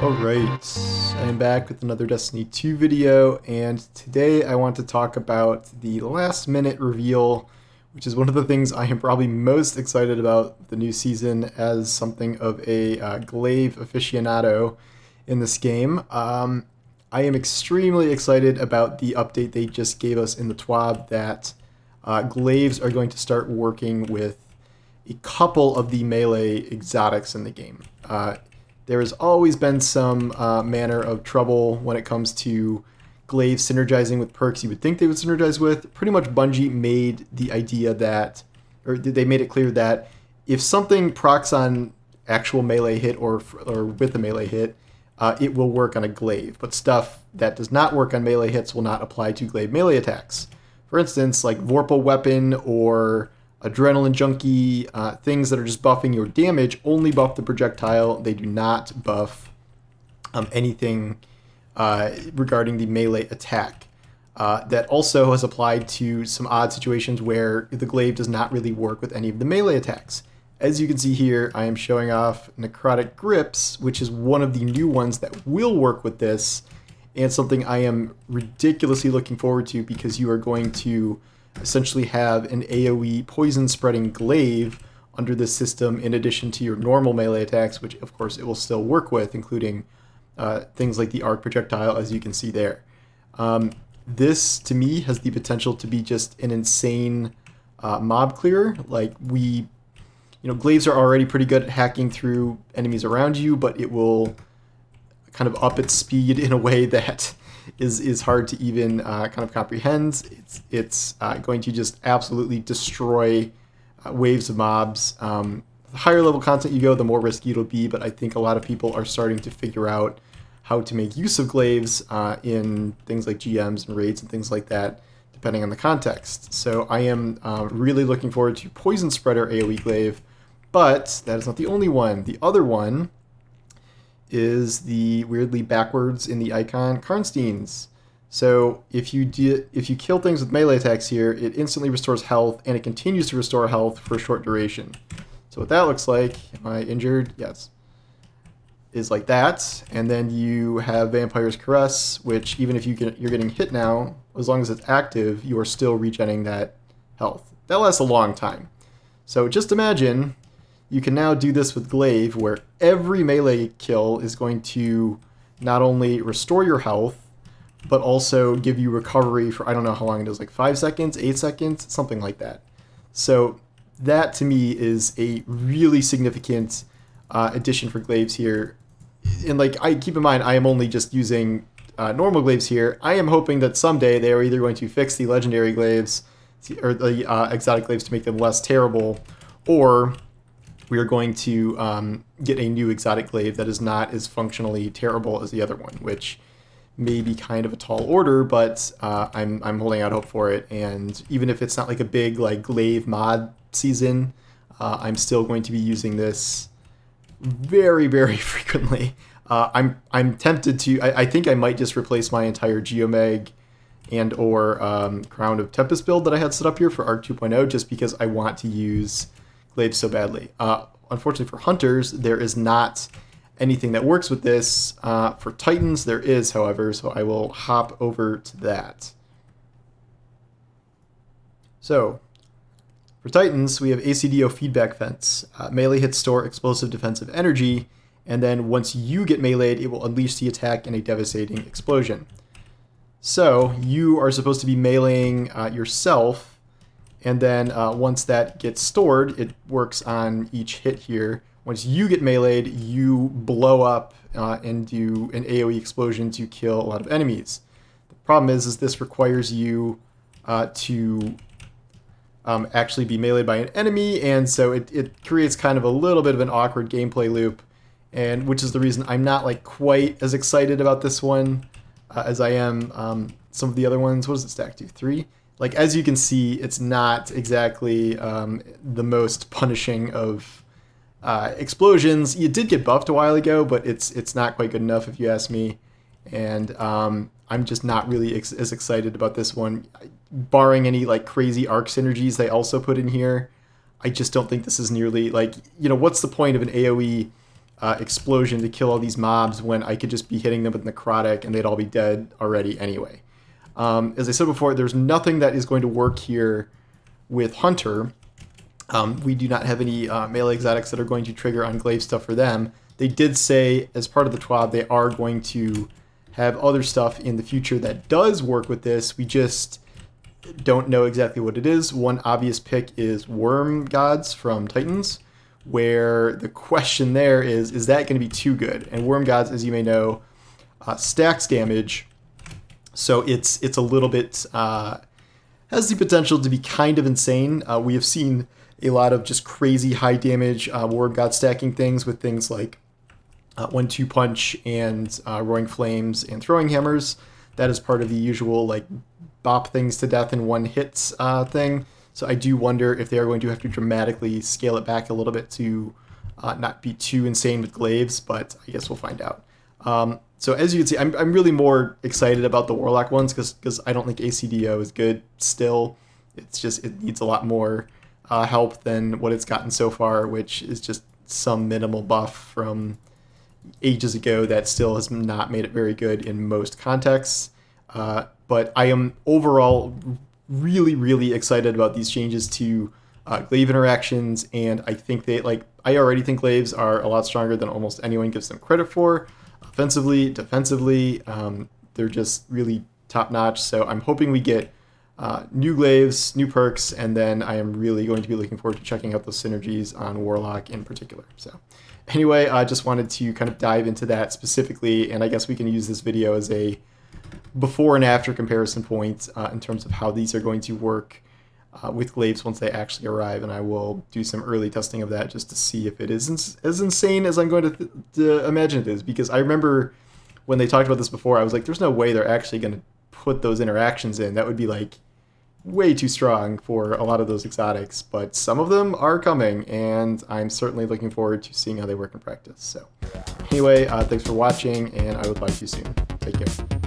Alright, I am back with another Destiny 2 video, and today I want to talk about the last minute reveal, which is one of the things I am probably most excited about the new season as something of a Glaive aficionado in this game. I am extremely excited about the update they just gave us in the TWAB that Glaives are going to start working with a couple of the melee exotics in the game. There has always been some manner of trouble when it comes to Glaive synergizing with perks you would think they would synergize with. Pretty much Bungie made the idea that, or they made it clear that if something procs on actual melee hit or with a melee hit, it will work on a Glaive. But stuff that does not work on melee hits will not apply to Glaive melee attacks. For instance, like Vorpal Weapon or Adrenaline Junkie, things that are just buffing your damage only buff the projectile. They do not buff anything regarding the melee attack. That also has applied to some odd situations where the Glaive does not really work with any of the melee attacks. As you can see here, I am showing off Necrotic Grips, which is one of the new ones that will work with this, and something I am ridiculously looking forward to because you are going to essentially have an AoE poison spreading Glaive under this system in addition to your normal melee attacks, which of course it will still work with, including things like the arc projectile, as you can see there. This to me has the potential to be just an insane mob clearer. Like Glaives are already pretty good at hacking through enemies around you, but it will kind of up its speed in a way that is hard to even kind of comprehend. It's going to just absolutely destroy waves of mobs. The higher level content you go, the more risky it'll be, but I think a lot of people are starting to figure out how to make use of Glaives in things like GMs and raids and things like that, depending on the context. So I am really looking forward to Poison Spreader AoE Glaive, but that is not the only one. The other one is the weirdly backwards in the icon Karnsteins. So if you kill things with melee attacks here, it instantly restores health, and it continues to restore health for a short duration. So what that looks like, am I injured? Yes. Is like that, and then you have Vampire's Caress, which even if you're getting hit now, as long as it's active, you are still regenerating that health. That lasts a long time. So just imagine you can now do this with Glaive, where every melee kill is going to not only restore your health, but also give you recovery for, I don't know how long it is, like 5 seconds, 8 seconds, something like that. So that to me is a really significant addition for Glaives here. And I keep in mind, I am only just using normal Glaives here. I am hoping that someday they are either going to fix the legendary Glaives or the exotic Glaives to make them less terrible, or we are going to get a new exotic Glaive that is not as functionally terrible as the other one, which may be kind of a tall order, but I'm holding out hope for it. And even if it's not like a big Glaive mod season, I'm still going to be using this very, very frequently. I'm tempted to. I think I might just replace my entire Geomag and or Crown of Tempest build that I had set up here for Arc 2.0 just because I want to use Glaive so badly. Unfortunately for Hunters, there is not anything that works with this. For Titans, there is, however, so I will hop over to that. So, for Titans, we have ACDO Feedback Fence. Melee hits store explosive defensive energy, and then once you get meleeed, it will unleash the attack in a devastating explosion. So, you are supposed to be meleeing yourself, and then once that gets stored, it works on each hit here. Once you get meleeed, you blow up and do an AoE explosion to kill a lot of enemies. The problem is this requires you to actually be meleeed by an enemy, and so it creates kind of a little bit of an awkward gameplay loop, and which is the reason I'm not quite as excited about this one as I am some of the other ones. What does it stack to? 3? As you can see, it's not exactly the most punishing of explosions. You did get buffed a while ago, but it's not quite good enough if you ask me. And I'm just not really as excited about this one. Barring any crazy arc synergies they also put in here, I just don't think this is nearly what's the point of an AoE explosion to kill all these mobs when I could just be hitting them with necrotic and they'd all be dead already anyway. As I said before, there's nothing that is going to work here with Hunter. We do not have any melee exotics that are going to trigger on Glaive stuff for them. They did say, as part of the TWAB, they are going to have other stuff in the future that does work with this. We just don't know exactly what it is. One obvious pick is Worm Gods from Titans, where the question there is that going to be too good? And Worm Gods, as you may know, stacks damage, so it's a little bit, has the potential to be kind of insane. We have seen a lot of just crazy high damage Worm God stacking things with things like 1-2 punch and roaring flames and throwing hammers. That is part of the usual like bop things to death in one hits thing. So I do wonder if they are going to have to dramatically scale it back a little bit to not be too insane with glaives, but I guess we'll find out. So as you can see, I'm really more excited about the Warlock ones because I don't think ACDO is good still. It's just, it needs a lot more help than what it's gotten so far, which is just some minimal buff from ages ago that still has not made it very good in most contexts. But I am overall really, really excited about these changes to glaive interactions, and I think I already think glaives are a lot stronger than almost anyone gives them credit for. Offensively, defensively, they're just really top notch. So I'm hoping we get new glaives, new perks, and then I am really going to be looking forward to checking out those synergies on Warlock in particular. So anyway, I just wanted to kind of dive into that specifically, and I guess we can use this video as a before and after comparison point in terms of how these are going to work with glaives once they actually arrive, and I will do some early testing of that just to see if it is as insane as I'm going to imagine it is, because I remember when they talked about this before, I was like, there's no way they're actually going to put those interactions in. That would be like way too strong for a lot of those exotics, but some of them are coming, and I'm certainly looking forward to seeing how they work in practice. So anyway, thanks for watching, and I will talk to you soon. Take care.